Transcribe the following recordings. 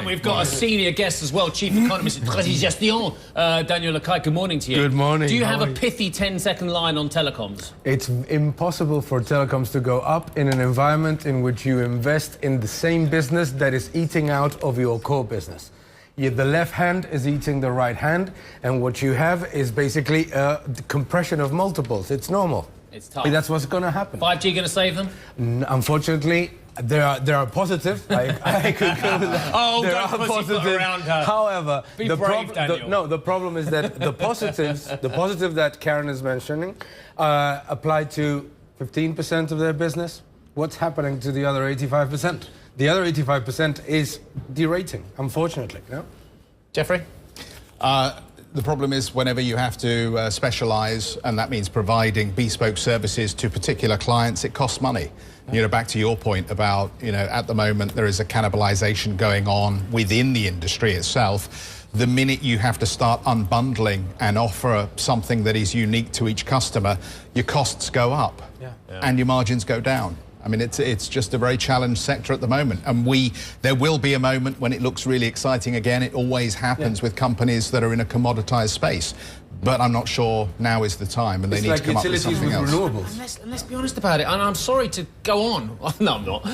And we've got a senior guest as well, Chief Economist at Crédit Gestion, Daniel Lacalle. Good morning to you. Good morning. Do you have a pithy 10-second line on telecoms? It's impossible for telecoms to go up in an environment in which you invest in the same business that is eating out of your core business. The left hand is eating the right hand, and what you have is basically a compression of multiples. It's normal. It's tough. That's what's going to happen. 5G going to save them? Unfortunately, there are positives. I could go with that. Oh, there don't pussyfoot around her. However, Be brave, Daniel. the problem is that the positives, the positive that Karen is mentioning, apply to 15% of their business. What's happening to the other 85%? The other 85% is derating, unfortunately. No? Jeffrey? The problem is whenever you have to specialise, and that means providing bespoke services to particular clients, it costs money. Back to your point about, at the moment there is a cannibalisation going on within the industry itself. The minute you have to start unbundling and offer something that is unique to each customer, your costs go up and your margins go down. I mean, it's just a very challenged sector at the moment. And there will be a moment when it looks really exciting again. It always happens with companies that are in a commoditized space. But I'm not sure now is the time, and they need to come up with something else. Renewables. Let's be honest about it, and I'm sorry to go on. No, I'm not.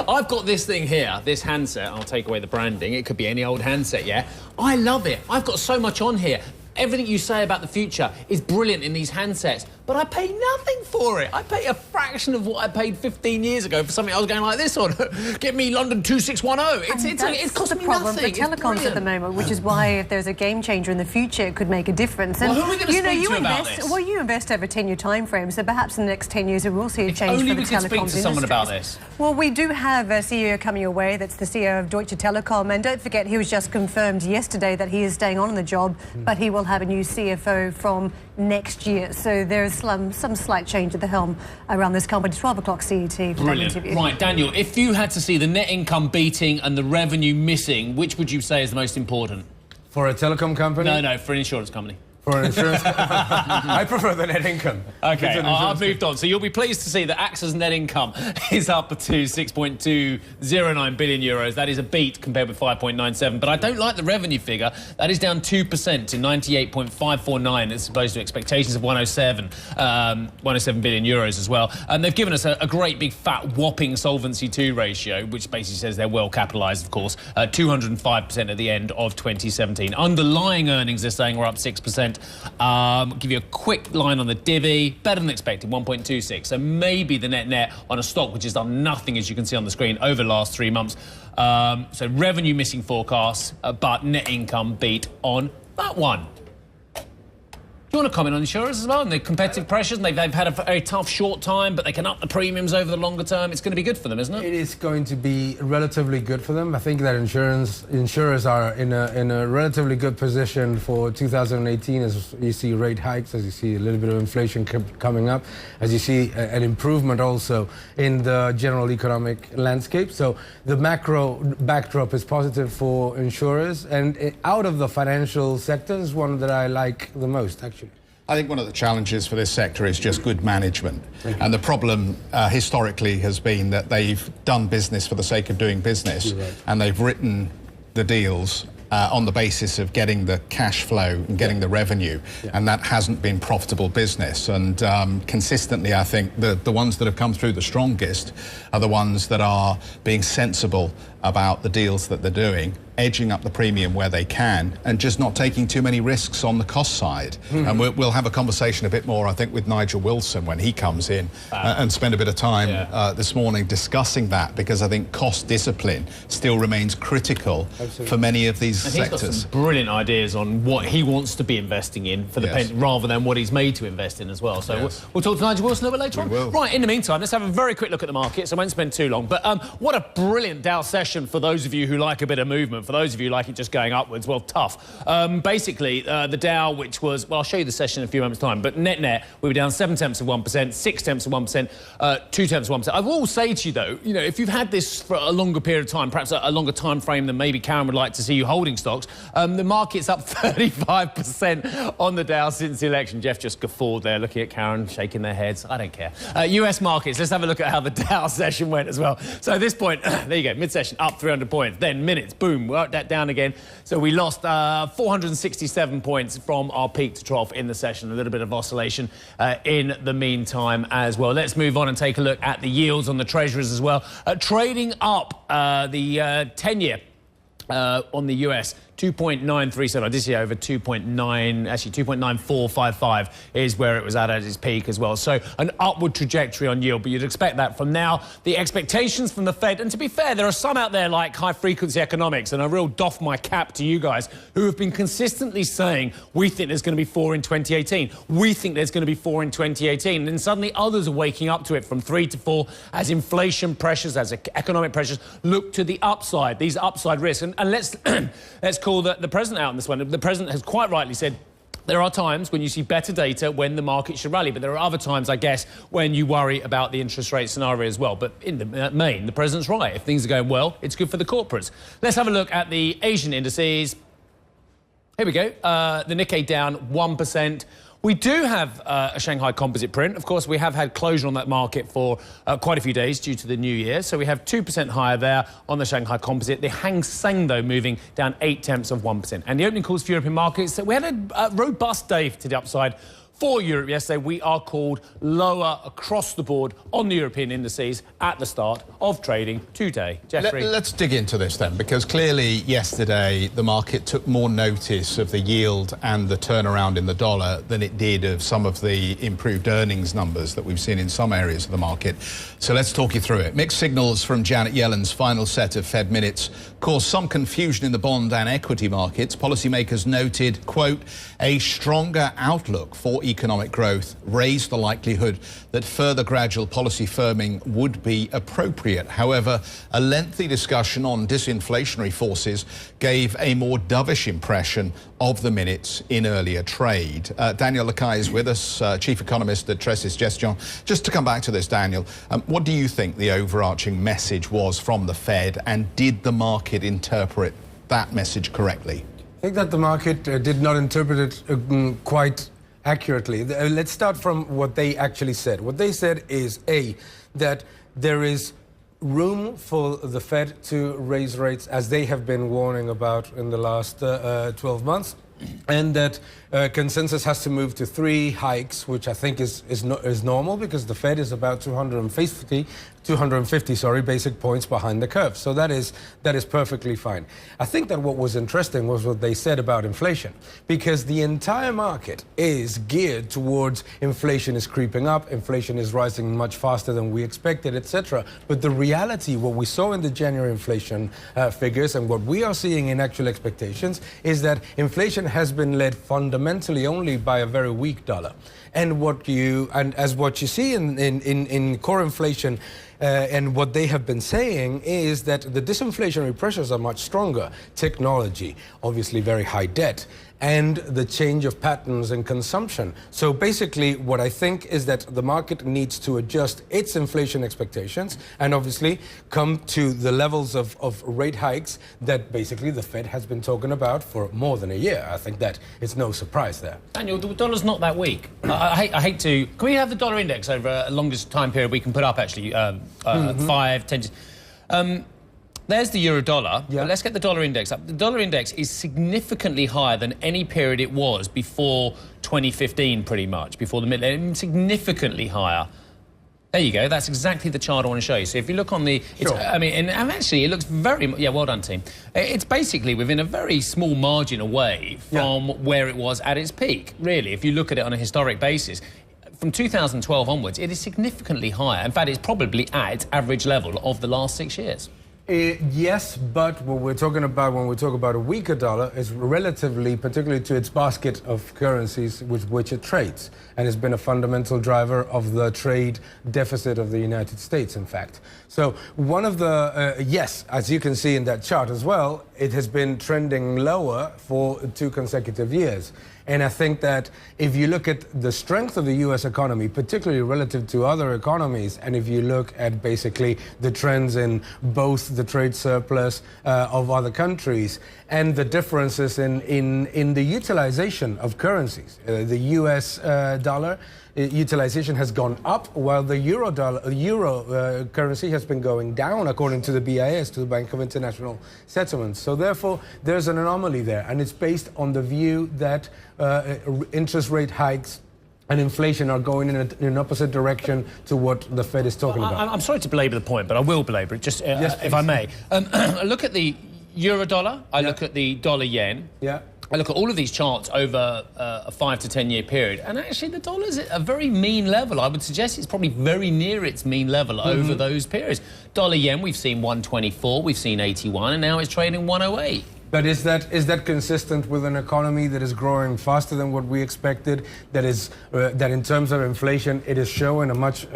I've got this thing here, this handset. I'll take away the branding. It could be any old handset, yeah? I love it. I've got so much on here. Everything you say about the future is brilliant in these handsets, but I pay nothing for it. I pay a fraction of what I paid 15 years ago for something I was going like this on. Get me London 2610. It costs me nothing. It's the problem for telecoms at the moment, which is why if there's a game changer in the future, it could make a difference. And, well, who are we going to speak to about this? Well, you invest over 10-year time frame, so perhaps in the next 10 years we will see a change for the telecoms industry. If only we could speak to someone about this. Well, we do have a CEO coming your way. That's the CEO of Deutsche Telekom. And don't forget, he was just confirmed yesterday that he is staying on in the job, but he will have a new CFO from next year. So there's some slight change at the helm around this company. 12 o'clock CET for that interview. Right, Daniel, if you had to see the net income beating and the revenue missing, which would you say is the most important? For a telecom company? No, for an insurance company. For an insurance I prefer the net income. OK, I've moved on. So you'll be pleased to see that AXA's net income is up to 6.209 billion euros. That is a beat compared with 5.97. But I don't like the revenue figure. That is down 2% to 98.549 as opposed to expectations of 107 billion euros as well. And they've given us a great big fat whopping Solvency II ratio, which basically says they're well capitalised, of course, 205% at the end of 2017. Underlying earnings, they're saying, are up 6%. Give you a quick line on the divvy. Better than expected, 1.26. So maybe the net on a stock which has done nothing, as you can see on the screen, over the last 3 months. So revenue missing forecasts, but net income beat on that one. Do you want to comment on insurers as well and the competitive pressures? And they've had a very tough short time, but they can up the premiums over the longer term. It's going to be good for them, isn't it? It is going to be relatively good for them. I think that insurers are in a relatively good position for 2018 as you see rate hikes, as you see a little bit of inflation coming up, as you see an improvement also in the general economic landscape. So the macro backdrop is positive for insurers, and out of the financial sector is one that I like the most, actually. I think one of the challenges for this sector is just good management. And the problem historically has been that they've done business for the sake of doing business. Right. And they've written the deals on the basis of getting the cash flow and getting the revenue. And that hasn't been profitable business. And consistently, I think the ones that have come through the strongest are the ones that are being sensible about the deals that they're doing, edging up the premium where they can, and just not taking too many risks on the cost side. And we'll have a conversation a bit more, I think, with Nigel Wilson when he comes in and spend a bit of time this morning discussing that, because I think cost discipline still remains critical for many of these sectors. He's got some brilliant ideas on what he wants to be investing in for the pension, rather than what he's made to invest in as well. So we'll talk to Nigel Wilson a little bit later on. Right, in the meantime, let's have a very quick look at the markets. I won't spend too long, but what a brilliant Dow session for those of you who like a bit of movement. For those of you who like it just going upwards, well, tough. Basically, the Dow, which was, well, I'll show you the session in a few moments' time, but net, we were down 0.7%, 0.6%, 0.2%. I will say to you, though, if you've had this for a longer period of time, perhaps a longer time frame than maybe Karen would like to see you holding stocks, the market's up 35% on the Dow since the election. Jeff just guffawed there, looking at Karen, shaking their heads. I don't care. US markets, let's have a look at how the Dow session went as well. So at this point, there you go, mid-session, up up 300 points. Then minutes, boom, worked that down again. So we lost 467 points from our peak to trough in the session. A little bit of oscillation in the meantime as well. Let's move on and take a look at the yields on the treasuries as well. Trading up the 10-year on the US. 2.937. I did see over 2.9, actually 2.9455 is where it was at its peak as well. So an upward trajectory on yield, but you'd expect that from now. The expectations from the Fed, and to be fair, there are some out there like high frequency economics, and I real doff my cap to you guys who have been consistently saying, we think there's going to be 4 in 2018. We think there's going to be 4 in 2018. And then suddenly others are waking up to it from 3 to 4 as inflation pressures, as economic pressures look to the upside, these upside risks. And let's call the president out on this one. The president has quite rightly said there are times when you see better data when the market should rally, but there are other times, I guess, when you worry about the interest rate scenario as well. But in the main, the president's right. If things are going well, it's good for the corporates. Let's have a look at the Asian indices. Here we go. The Nikkei down 1%. We do have a Shanghai composite print. Of course, we have had closure on that market for quite a few days due to the new year. So we have 2% higher there on the Shanghai composite. The Hang Seng, though, moving down 0.8%. And the opening calls for European markets. So we had a robust day to the upside for Europe yesterday. We are called lower across the board on the European indices at the start of trading today. Jeffrey? Let's dig into this then, because clearly yesterday the market took more notice of the yield and the turnaround in the dollar than it did of some of the improved earnings numbers that we've seen in some areas of the market. So let's talk you through it. Mixed signals from Janet Yellen's final set of Fed minutes caused some confusion in the bond and equity markets. Policymakers noted, quote, a stronger outlook for economic growth raised the likelihood that further gradual policy firming would be appropriate. However, a lengthy discussion on disinflationary forces gave a more dovish impression of the minutes in earlier trade. Daniel Lacalle is with us, chief economist at Tressis Gestion. Just to come back to this, Daniel, what do you think the overarching message was from the Fed, and did the market interpret that message correctly? I think that the market did not interpret it quite accurately. Let's start from what they actually said. What they said is, A, that there is room for the Fed to raise rates, as they have been warning about in the last 12 months, and that consensus has to move to 3 hikes, which I think is normal, because the Fed is about 250 basic points behind the curve. So that is perfectly fine. I think that what was interesting was what they said about inflation, because the entire market is geared towards inflation is creeping up, inflation is rising much faster than we expected, etc. But the reality, what we saw in the January inflation figures and what we are seeing in actual expectations, is that inflation has been led fundamentally only by a very weak dollar. And what you see in core inflation and what they have been saying is that the disinflationary pressures are much stronger. Technology, obviously very high debt, and the change of patterns in consumption. So basically what I think is that the market needs to adjust its inflation expectations and obviously come to the levels of rate hikes that basically the Fed has been talking about for more than a year. I think that it's no surprise there. Daniel, the dollar's not that weak. I hate to... Can we have the dollar index over a longest time period we can put up, actually? 5, 10... There's the euro dollar, but let's get the dollar index up. The dollar index is significantly higher than any period it was before 2015, pretty much, before the middle, significantly higher. There you go. That's exactly the chart I want to show you. So if you look on the... Sure. I mean, and actually, it looks very... Yeah, well done, team. It's basically within a very small margin away from where it was at its peak, really. If you look at it on a historic basis, from 2012 onwards, it is significantly higher. In fact, it's probably at its average level of the last 6 years. Yes, but what we're talking about when we talk about a weaker dollar is relatively, particularly to its basket of currencies with which it trades, and has been a fundamental driver of the trade deficit of the United States, in fact. So one of the, yes, as you can see in that chart as well, it has been trending lower for 2 consecutive years. And I think that if you look at the strength of the U.S. economy, particularly relative to other economies, and if you look at basically the trends in both the trade surplus of other countries and the differences in the utilization of currencies, the U.S. dollar utilization has gone up, while the euro currency has been going down, according to the BIS, to the Bank of International Settlements. So therefore, there's an anomaly there, and it's based on the view that interest rate hikes and inflation are going in an opposite direction to what the Fed is talking about. I'm sorry to belabor the point, but I will belabor it, just yes, if I may. I look at the euro-dollar, I look at the dollar-yen. Yeah. I look at all of these charts over a 5 to 10 year period, and actually the dollar's at a very mean level. I would suggest it's probably very near its mean level over those periods. Dollar-yen, we've seen 124, we've seen 81, and now it's trading 108. But is that consistent with an economy that is growing faster than what we expected? That in terms of inflation, it is showing a much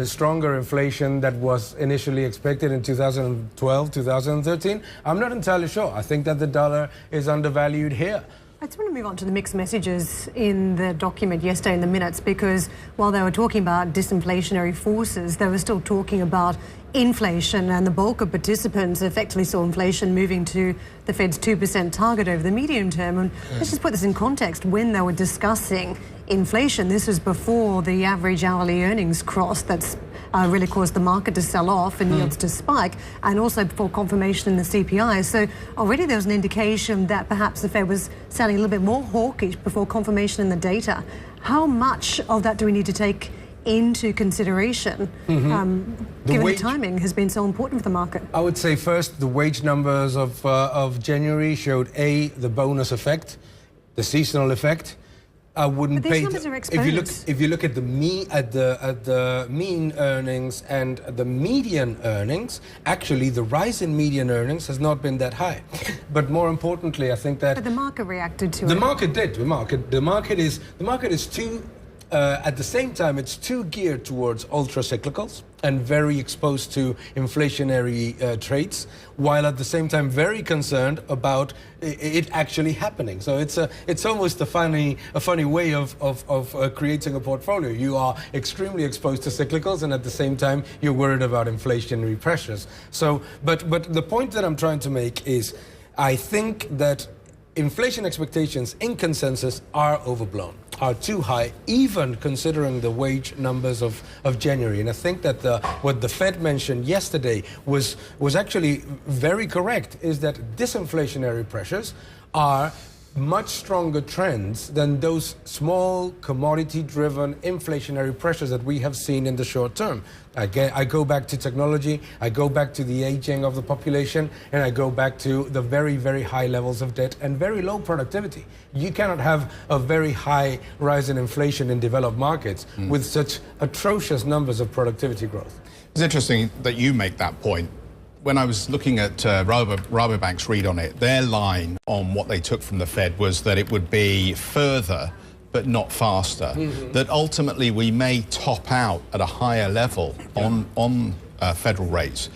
stronger inflation that was initially expected in 2012, 2013? I'm not entirely sure. I think that the dollar is undervalued here. I just want to move on to the mixed messages in the document yesterday in the minutes, because while they were talking about disinflationary forces, they were still talking about inflation, and the bulk of participants effectively saw inflation moving to the Fed's 2% target over the medium term. And let's just put this in context. When they were discussing inflation, this was before the average hourly earnings cross that's really caused the market to sell off and yields to spike, and also before confirmation in the CPI. So already there was an indication that perhaps the Fed was sounding a little bit more hawkish before confirmation in the data. How much of that do we need to take into consideration, given the timing has been so important for the market? I would say first, the wage numbers of January showed the bonus effect, the seasonal effect. I wouldn't but these numbers are exposed. If you look at the mean earnings and the median earnings, actually the rise in median earnings has not been that high. But more importantly, I think that but the market reacted to it. The market did. The market is too. At the same time, it's too geared towards ultra-cyclicals and very exposed to inflationary traits, while at the same time very concerned about it actually happening. So it's almost a funny way of creating a portfolio. You are extremely exposed to cyclicals, and at the same time you're worried about inflationary pressures. So, but the point that I'm trying to make is, I think that inflation expectations in consensus are overblown, are too high, even considering the wage numbers of January. And I think that what the Fed mentioned yesterday was actually very correct, is that disinflationary pressures are much stronger trends than those small commodity-driven inflationary pressures that we have seen in the short term. Again, I go back to technology, I go back to the aging of the population, and I go back to the very, very high levels of debt and very low productivity. You cannot have a very high rise in inflation in developed markets with such atrocious numbers of productivity growth. It's interesting that you make that point. When I was looking at Rabobank's read on it, their line on what they took from the Fed was that it would be further but not faster, that ultimately we may top out at a higher level on federal rates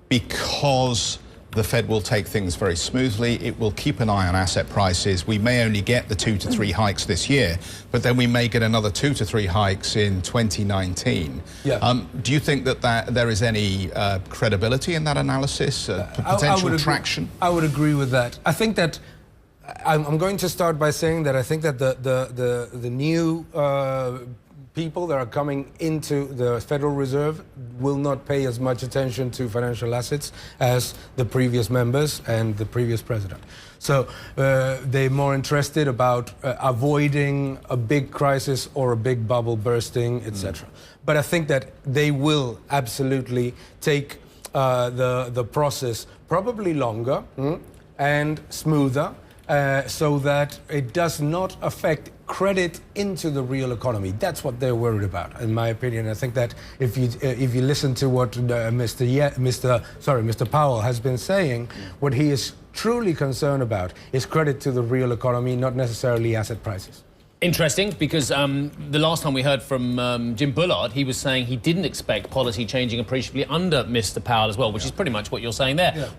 because the Fed will take things very smoothly. It will keep an eye on asset prices. We may only get the 2 to 3 hikes this year, but then we may get another 2 to 3 hikes in 2019. Do you think that there is any credibility in that analysis, potential traction? I would agree with that. I think that I'm going to start by saying that I think that the new people that are coming into the Federal Reserve will not pay as much attention to financial assets as the previous members and the previous president. So they're more interested about avoiding a big crisis or a big bubble bursting, etc. But I think that they will absolutely take the process probably longer and smoother, so that it does not affect credit into the real economy. That's what they're worried about, in my opinion. I think that if you listen to what Mr. Powell has been saying, what he is truly concerned about is credit to the real economy, not necessarily asset prices. Interesting, because the last time we heard from Jim Bullard, he was saying he didn't expect policy changing appreciably under Mr. Powell as well, which is pretty much what you're saying there.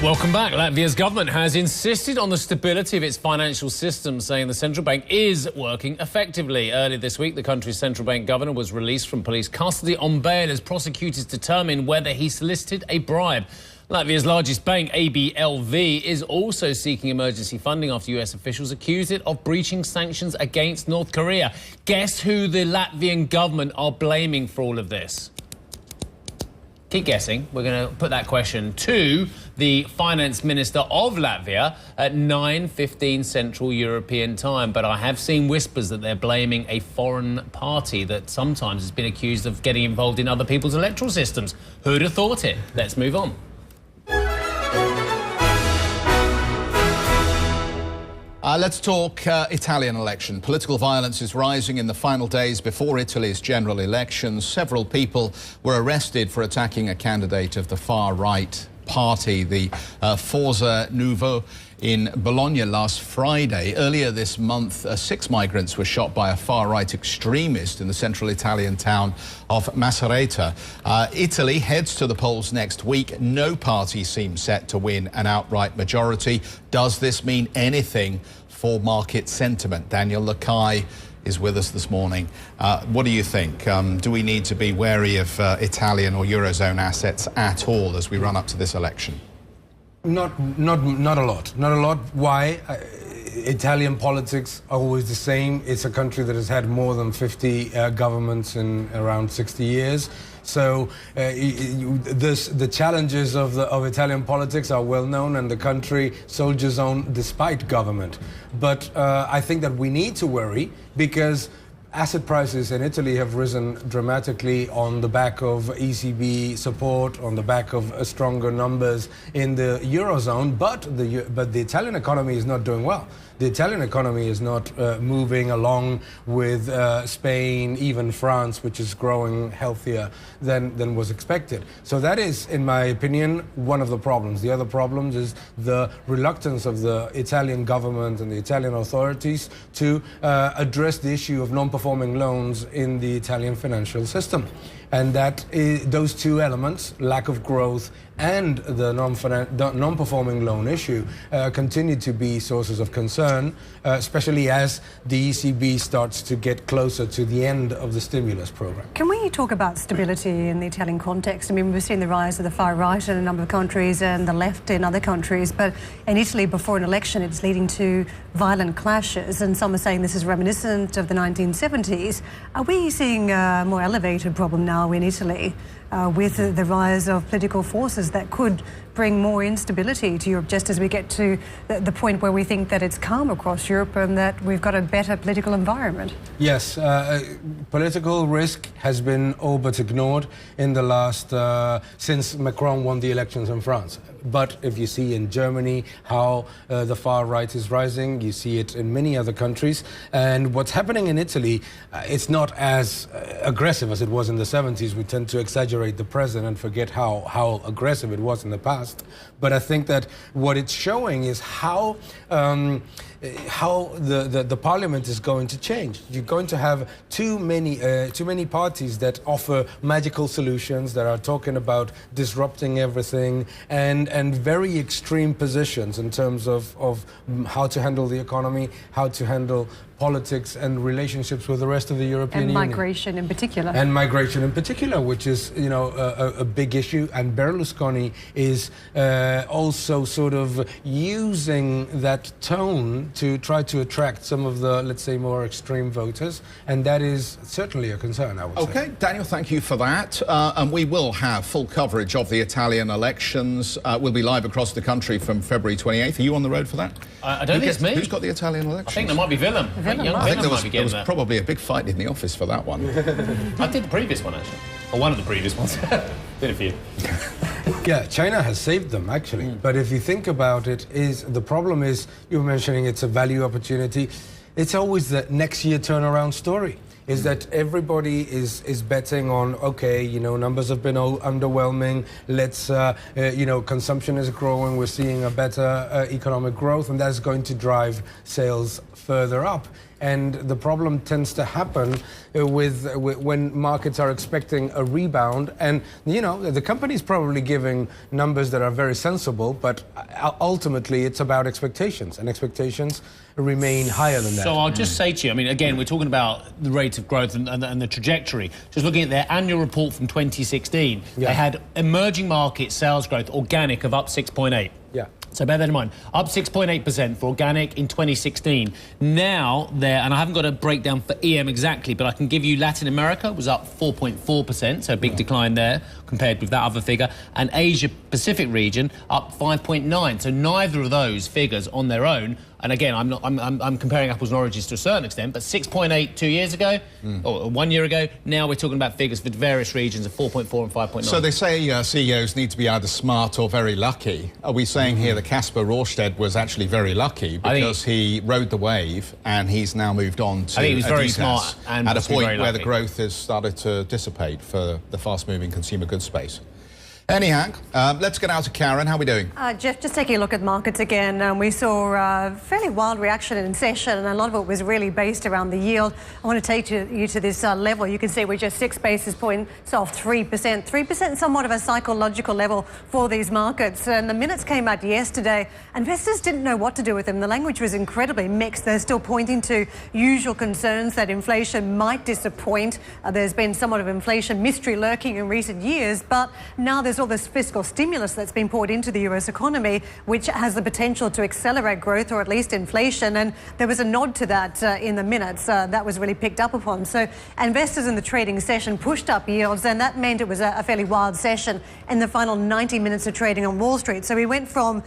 Welcome back. Latvia's government has insisted on the stability of its financial system, saying the central bank is working effectively. Earlier this week, the country's central bank governor was released from police custody on bail as prosecutors determine whether he solicited a bribe. Latvia's largest bank, ABLV, is also seeking emergency funding after US officials accused it of breaching sanctions against North Korea. Guess who the Latvian government are blaming for all of this? Keep guessing. We're going to put that question to the finance minister of Latvia at 9:15 Central European time. But I have seen whispers that they're blaming a foreign party that sometimes has been accused of getting involved in other people's electoral systems. Who'd have thought it? Let's move on. Let's talk Italian election. Political violence is rising in the final days before Italy's general elections. Several people were arrested for attacking a candidate of the far-right party, the Forza Nuovo, in Bologna last Friday. Earlier this month, 6 migrants were shot by a far-right extremist in the central Italian town of Macerata. Italy heads to the polls next week. No party seems set to win an outright majority. Does this mean anything for market sentiment? Daniel Lacalle is with us this morning. What do you think? Do we need to be wary of Italian or Eurozone assets at all as we run up to this election? Not a lot. Not a lot. Why? Italian politics are always the same. It's a country that has had more than 50 governments in around 60 years. So the challenges of Italian politics are well known, and the country soldiers on despite government. But I think that we need to worry because asset prices in Italy have risen dramatically on the back of ECB support, on the back of stronger numbers in the Eurozone, but the Italian economy is not doing well. The Italian economy is not moving along with Spain, even France, which is growing healthier than was expected. So that is, in my opinion, one of the problems. The other problems is the reluctance of the Italian government and the Italian authorities to address the issue of non-performing loans in the Italian financial system. And that those two elements, lack of growth and the non-performing loan issue, continue to be sources of concern, especially as the ECB starts to get closer to the end of the stimulus program. Can we talk about stability in the Italian context? I mean, we've seen the rise of the far right in a number of countries and the left in other countries, but in Italy, before an election, it's leading to violent clashes, and some are saying this is reminiscent of the 1970s. Are we seeing a more elevated problem now in Italy with the rise of political forces that could bring more instability to Europe, just as we get to the point where we think that it's calm across Europe and that we've got a better political environment? Yes, political risk has been all but ignored in the last, since Macron won the elections in France. But if you see in Germany how the far right is rising, you see it in many other countries. And what's happening in Italy, it's not as aggressive as it was in the 70s. We tend to exaggerate the present and forget how aggressive it was in the past. But I think that what it's showing is how the parliament is going to change. You're going to have too many parties that offer magical solutions, that are talking about disrupting everything, and very extreme positions in terms of how to handle the economy, how to handle politics and relationships with the rest of the European Union. And migration in particular. And migration in particular, which is, you know, a big issue. And Berlusconi is also sort of using that tone to try to attract some of the, let's say, more extreme voters. And that is certainly a concern, I would say. Okay, Daniel, thank you for that. And we will have full coverage of the Italian elections. We'll be live across the country from February 28th. Are you on the road for that? I don't think it's me. Who's got the Italian elections? I think there might be Willem. I think there was probably a big fight in the office for that one. I did the previous one, actually. Or one of the previous ones. Did a few. Yeah, China has saved them, actually. But if you think about it, the problem is, you were mentioning it's a value opportunity. It's always the next year turnaround story. Is that everybody is betting on, okay, you know, numbers have been underwhelming. Let's, you know, consumption is growing. We're seeing a better economic growth, and that's going to drive sales further up. And the problem tends to happen with when markets are expecting a rebound. And, you know, the company's probably giving numbers that are very sensible, but ultimately it's about expectations, and expectations remain higher than that. So I'll just say to you, I mean, again, we're talking about the rate rate of growth and the trajectory. Just looking at their annual report from 2016, they had emerging market sales growth, organic, of up 6.8. Yeah. So bear that in mind. Up 6.8% for organic in 2016. Now they're, and I haven't got a breakdown for EM exactly, but I can give you Latin America was up 4.4%, so a big decline there compared with that other figure. And Asia Pacific region up 5.9%. So neither of those figures on their own. And again, I'm comparing apples and oranges to a certain extent, but 6.8 2 years ago, or 1 year ago, now we're talking about figures for various regions of 4.4 and 5.9. So they say CEOs need to be either smart or very lucky. Are we saying here that Casper Rorsted was actually very lucky because he rode the wave and he's now moved on to I think he was very Adidas smart and at a point where the lucky. growth has started to dissipate for the fast-moving consumer goods space? Anyhow, let's get out to Karen. How are we doing? Jeff, just taking a look at markets again, we saw a fairly wild reaction in session, and a lot of it was really based around the yield. I want to take you to this level. You can see we're just 6 basis points off 3%. 3% somewhat of a psychological level for these markets. And the minutes came out yesterday. Investors didn't know what to do with them. The language was incredibly mixed. They're still pointing to usual concerns that inflation might disappoint. There's been somewhat of inflation mystery lurking in recent years, but now there's all this fiscal stimulus that's been poured into the US economy, which has the potential to accelerate growth or at least inflation. And there was a nod to that in the minutes. That was really picked up upon. So investors in the trading session pushed up yields, and that meant it was a fairly wild session in the final 90 minutes of trading on Wall Street. So we went from,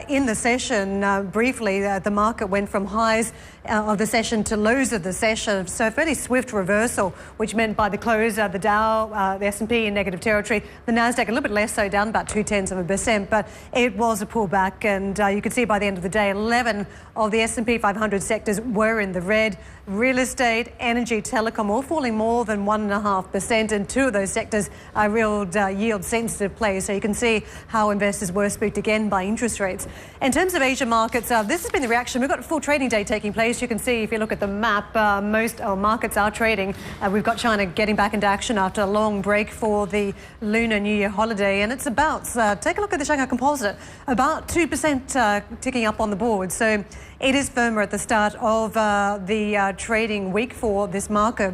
in the session, briefly, the market went from highs of the session to lows of the session. So a fairly swift reversal, which meant by the close, the Dow, the S&P in negative territory, the Nasdaq a little bit less so, down about 0.2%, but it was a pullback. And you could see by the end of the day, 11 of the S&P 500 sectors were in the red. Real estate, energy, telecom, all falling more than 1.5%, and 2 of those sectors are real yield-sensitive plays. So you can see how investors were spooked again by interest rates. In terms of Asian markets, this has been the reaction. We've got a full trading day taking place. You can see, if you look at the map, most markets are trading. We've got China getting back into action after a long break for the Lunar New Year holiday, and it's about, take a look at the Shanghai Composite, about 2% ticking up on the board. So it is firmer at the start of the trading week for this market.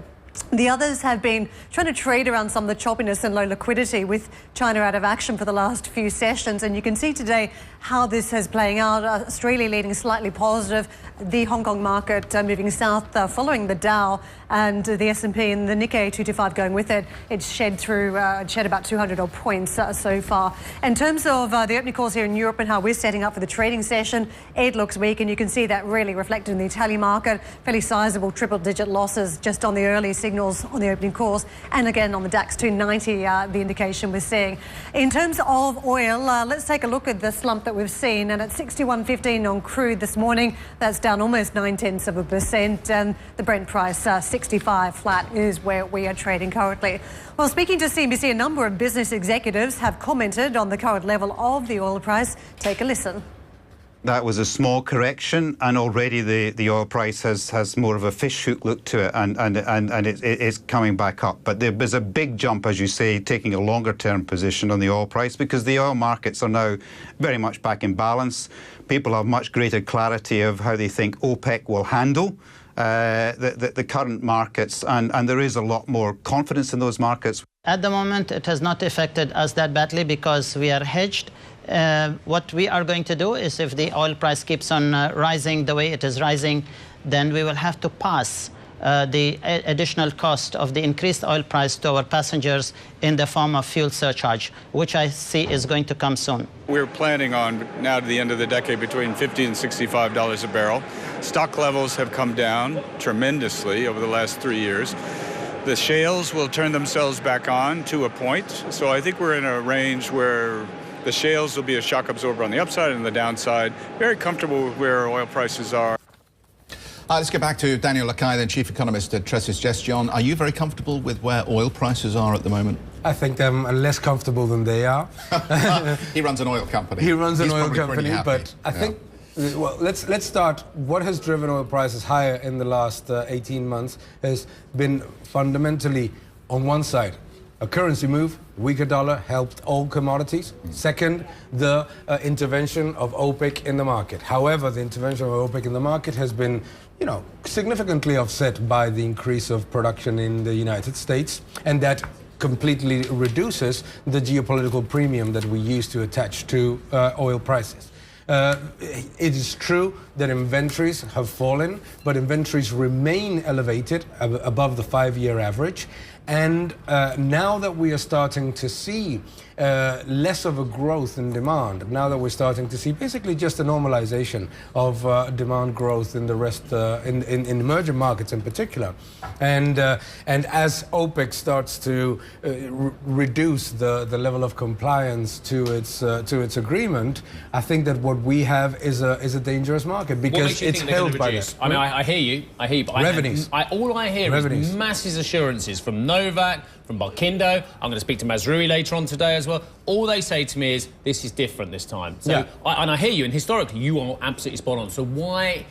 The others have been trying to trade around some of the choppiness and low liquidity with China out of action for the last few sessions. And you can see today how this is playing out. Australia leading slightly positive. The Hong Kong market moving south following the Dow, and the S&P and the Nikkei 225 going with it. It's shed about 200 odd points so far. In terms of the opening calls here in Europe and how we're setting up for the trading session, it looks weak, and you can see that really reflected in the Italian market. Fairly sizable triple-digit losses just on the early signals on the opening calls, and again on the DAX 290, the indication we're seeing. In terms of oil, let's take a look at the slump that we've seen, and at 61.15 on crude this morning, that's down almost 0.9%, and the Brent price 65 flat is where we are trading currently. Well, speaking to CNBC, a number of business executives have commented on the current level of the oil price. Take a listen. That was a small correction, and already the oil price has more of a fish hook look to it, and it's coming back up. But there's a big jump, as you say, taking a longer term position on the oil price, because the oil markets are now very much back in balance. People have much greater clarity of how they think OPEC will handle the current markets, and there is a lot more confidence in those markets. At the moment, it has not affected us that badly because we are hedged. What we are going to do is, if the oil price keeps on rising the way it is rising, then we will have to pass the additional cost of the increased oil price to our passengers in the form of fuel surcharge, which I see is going to come soon. We're planning on, now to the end of the decade, between $50 and $65 a barrel. Stock levels have come down tremendously over the last 3 years. The shales will turn themselves back on to a point. So I think we're in a range where the shales will be a shock absorber on the upside and the downside. Very comfortable with where oil prices are. Let's get back to Daniel Lacalle, then Chief Economist at Tressis Gestion. Are you very comfortable with where oil prices are at the moment? I think I'm less comfortable than they are. He runs an oil company. He runs an He's oil company, but I think, well, let's start. What has driven oil prices higher in the last 18 months has been fundamentally, on one side, a currency move, weaker dollar helped all commodities. Second, the intervention of OPEC in the market. However, the intervention of OPEC in the market has been, significantly offset by the increase of production in the United States, and that completely reduces the geopolitical premium that we used to attach to oil prices. It is true that inventories have fallen, but inventories remain elevated above the 5-year average. And now that we are starting to see less of a growth in demand, now that we're starting to see basically just a normalization of demand growth in the rest, in emerging markets in particular, and as OPEC starts to reduce the level of compliance to its agreement, I think that what we have is a dangerous market because it's held by that. I mean, I hear you, but revenues. All I hear is massive assurances from Novak, from Barkindo. I'm going to speak to Mazrui later on today as well. All they say to me is, this is different this time. So, and I hear you, and historically, you are absolutely spot on. So why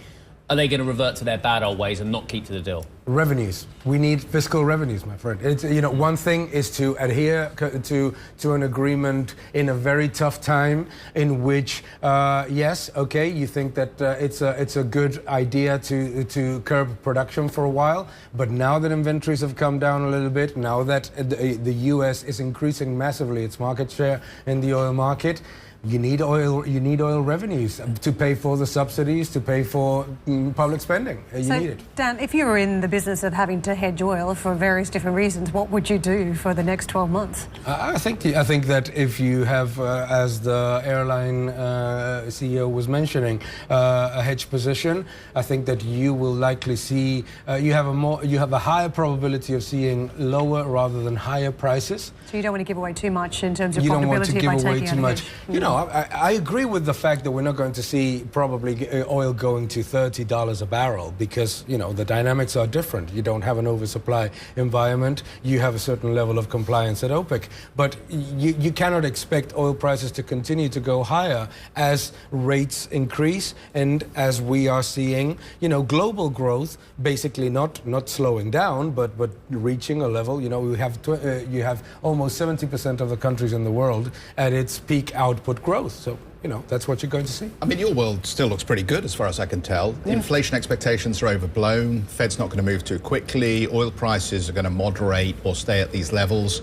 are they going to revert to their bad old ways and not keep to the deal? Revenues. We need fiscal revenues, my friend. It's, one thing is to adhere to an agreement in a very tough time in which, yes, okay, you think that it's a good idea to curb production for a while, but now that inventories have come down a little bit, now that the U.S. is increasing massively its market share in the oil market, you need oil revenues to pay for the subsidies, to pay for public spending. You need it. Dan, if you were in the business of having to hedge oil for various different reasons, what would you do for the next 12 months? I think that if you have, as the airline CEO was mentioning, a hedge position, I think that you will likely see you have a higher probability of seeing lower rather than higher prices. So you don't want to give away too much in terms of you profitability don't want to give by away taking too out much. I agree with the fact that we're not going to see probably oil going to $30 a barrel because, the dynamics are different. You don't have an oversupply environment. You have a certain level of compliance at OPEC. But you cannot expect oil prices to continue to go higher as rates increase and as we are seeing, global growth basically not slowing down, but reaching a level. You have almost 70% of the countries in the world at its peak output growth. So, that's what you're going to see. I mean, your world still looks pretty good as far as I can tell. Yeah. Inflation expectations are overblown. Fed's not going to move too quickly. Oil prices are going to moderate or stay at these levels.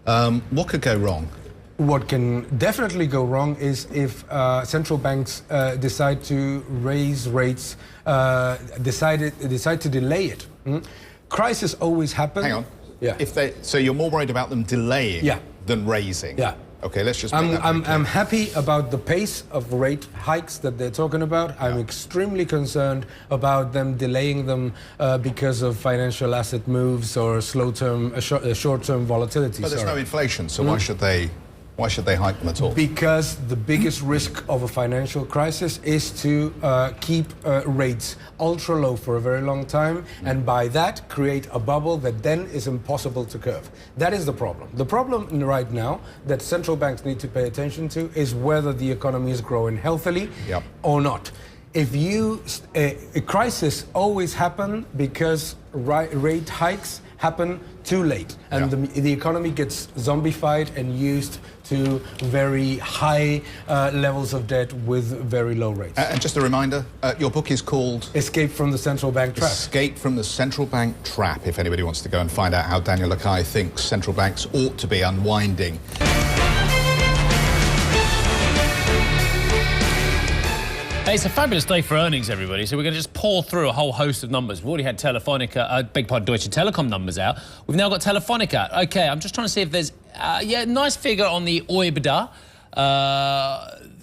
What could go wrong? What can definitely go wrong is if central banks decide to raise rates, decide to delay it. Crisis always happens. Hang on. Yeah. So you're more worried about them delaying than raising? Yeah. Okay, let's just. I'm happy about the pace of rate hikes that they're talking about. I'm extremely concerned about them delaying them because of financial asset moves or short-term volatility. But there's no inflation, so why should they hike them at all? Because the biggest risk of a financial crisis is to keep rates ultra low for a very long time, and by that create a bubble that then is impossible to curb. That is the problem. The problem right now that central banks need to pay attention to is whether the economy is growing healthily or not. A crisis always happens because rate hikes happen too late, and the economy gets zombified and used to very high levels of debt with very low rates. And just a reminder, your book is called Escape from the Central Bank Trap. Escape from the Central Bank Trap, if anybody wants to go and find out how Daniel Lacalle thinks central banks ought to be unwinding. It's a fabulous day for earnings, everybody, so we're going to just pour through a whole host of numbers. We've already had Telefonica, Deutsche Telekom numbers out. We've now got Telefonica. OK, I'm just trying to see if there's... nice figure on the OIBDA.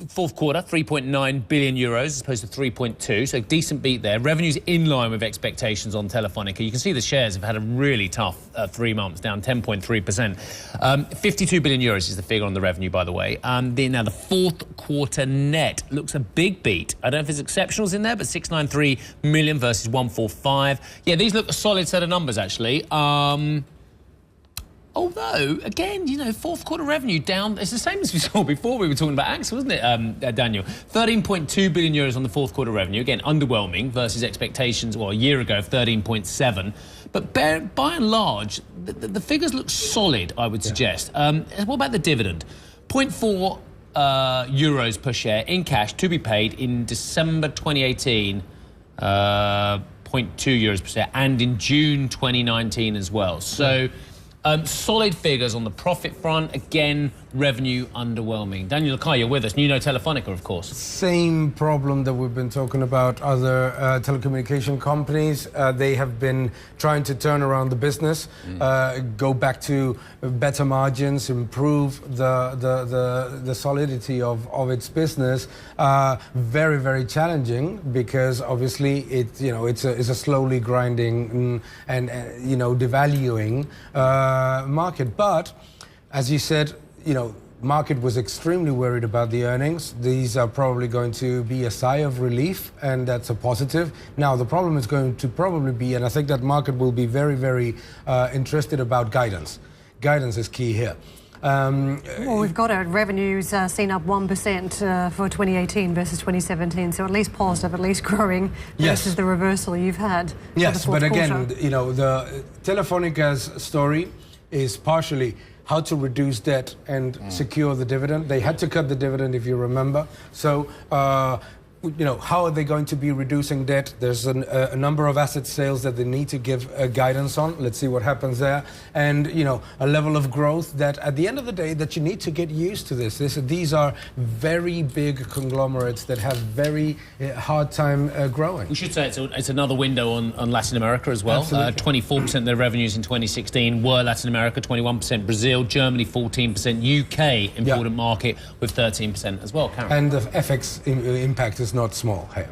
Fourth quarter, 3.9 billion euros as opposed to 3.2, so decent beat there. Revenues in line with expectations on Telefonica. You can see the shares have had a really tough 3 months, down 10.3%. 52 billion euros is the figure on the revenue, by the way. Now, the fourth quarter net looks a big beat. I don't know if there's exceptionals in there, but 693 million versus 145. Yeah, these look a solid set of numbers, actually. Although, again, you know, fourth quarter revenue down. It's the same as we saw before. We were talking about AXA, wasn't it, Daniel? 13.2 billion euros on the fourth quarter revenue. Again, underwhelming versus expectations, well, a year ago of 13.7. But by and large, the figures look solid, I would suggest. What about the dividend? 0.4 euros per share in cash to be paid in December 2018. 0.2 euros per share, and in June 2019 as well. So. Solid figures on the profit front. Again, revenue underwhelming. Daniel Lacalle, you're with us. You know Telefonica, of course. Same problem that we've been talking about other telecommunication companies. They have been trying to turn around the business, go back to better margins, improve the solidity of its business. Very, very challenging because obviously it's a slowly grinding and devaluing market. But as you said, market was extremely worried about the earnings. These are probably going to be a sigh of relief, and that's a positive. Now, the problem is going to probably be, and I think that market will be very, very interested about guidance. Guidance is key here. Well, we've got our revenues seen up 1% for 2018 versus 2017, so at least positive, at least growing versus the reversal you've had. Yes, but again, the Telefónica's story is partially how to reduce debt and secure the dividend. They had to cut the dividend, if you remember. So, how are they going to be reducing debt? There's a number of asset sales that they need to give guidance on. Let's see what happens there. And, a level of growth that at the end of the day that you need to get used to this. These are very big conglomerates that have very hard time growing. We should say it's another window on Latin America as well. 24% of their revenues in 2016 were Latin America, 21% Brazil, Germany 14%, UK important market with 13% as well. Karen. And the FX impact is not small here.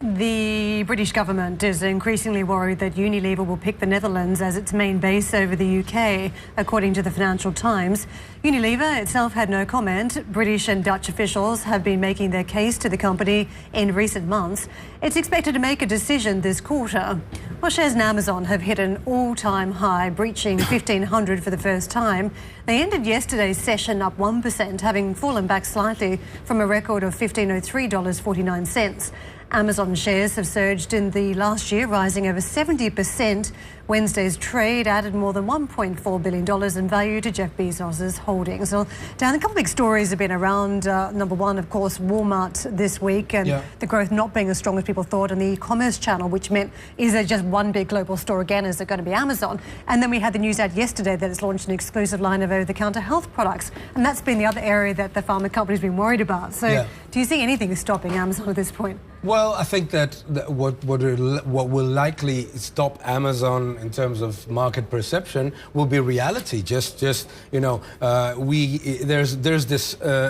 The British government is increasingly worried that Unilever will pick the Netherlands as its main base over the UK, according to the Financial Times. Unilever itself had no comment. British and Dutch officials have been making their case to the company in recent months. It's expected to make a decision this quarter. Well, shares in Amazon have hit an all-time high, breaching 1,500 for the first time. They ended yesterday's session up 1%, having fallen back slightly from a record of $1,503.49. Amazon shares have surged in the last year, rising over 70%. Wednesday's trade added more than $1.4 billion in value to Jeff Bezos' holdings. Well, Dan, a couple of big stories have been around. Number one, of course, Walmart this week, and the growth not being as strong as people thought, and the e-commerce channel, which meant, is there just one big global store again? Is it going to be Amazon? And then we had the news out yesterday that it's launched an exclusive line of over-the-counter health products, and that's been the other area that the pharma company's been worried about. So do you see anything stopping Amazon at this point? Well, I think that what will likely stop Amazon in terms of market perception will be reality. There's this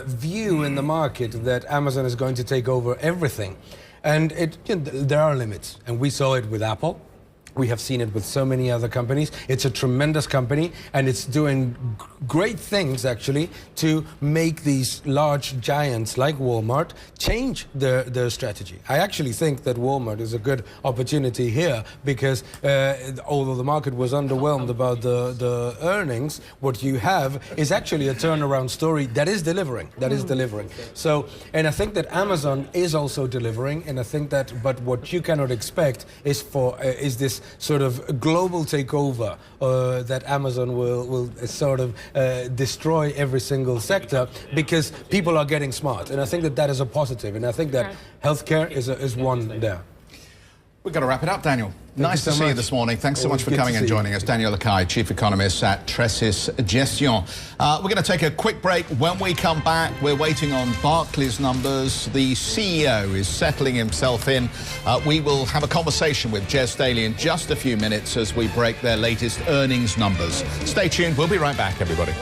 view in the market that Amazon is going to take over everything, and there are limits, and we saw it with Apple. We have seen it with so many other companies. It's a tremendous company, and it's doing great things, actually, to make these large giants like Walmart change their strategy. I actually think that Walmart is a good opportunity here because although the market was underwhelmed about the earnings, what you have is actually a turnaround story that is delivering. So, and I think that Amazon is also delivering, and I think that, but what you cannot expect is this sort of global takeover that Amazon will sort of destroy every single sector, because people are getting smart, and I think that is a positive, and I think that healthcare is one there. We've got to wrap it up, Daniel. Nice to see you this morning. Thanks so much for coming and joining us. Daniel Lacalle, Chief Economist at Tressis Gestion. We're going to take a quick break. When we come back, we're waiting on Barclays numbers. The CEO is settling himself in. We will have a conversation with Jez Daly in just a few minutes as we break their latest earnings numbers. Stay tuned. We'll be right back, everybody.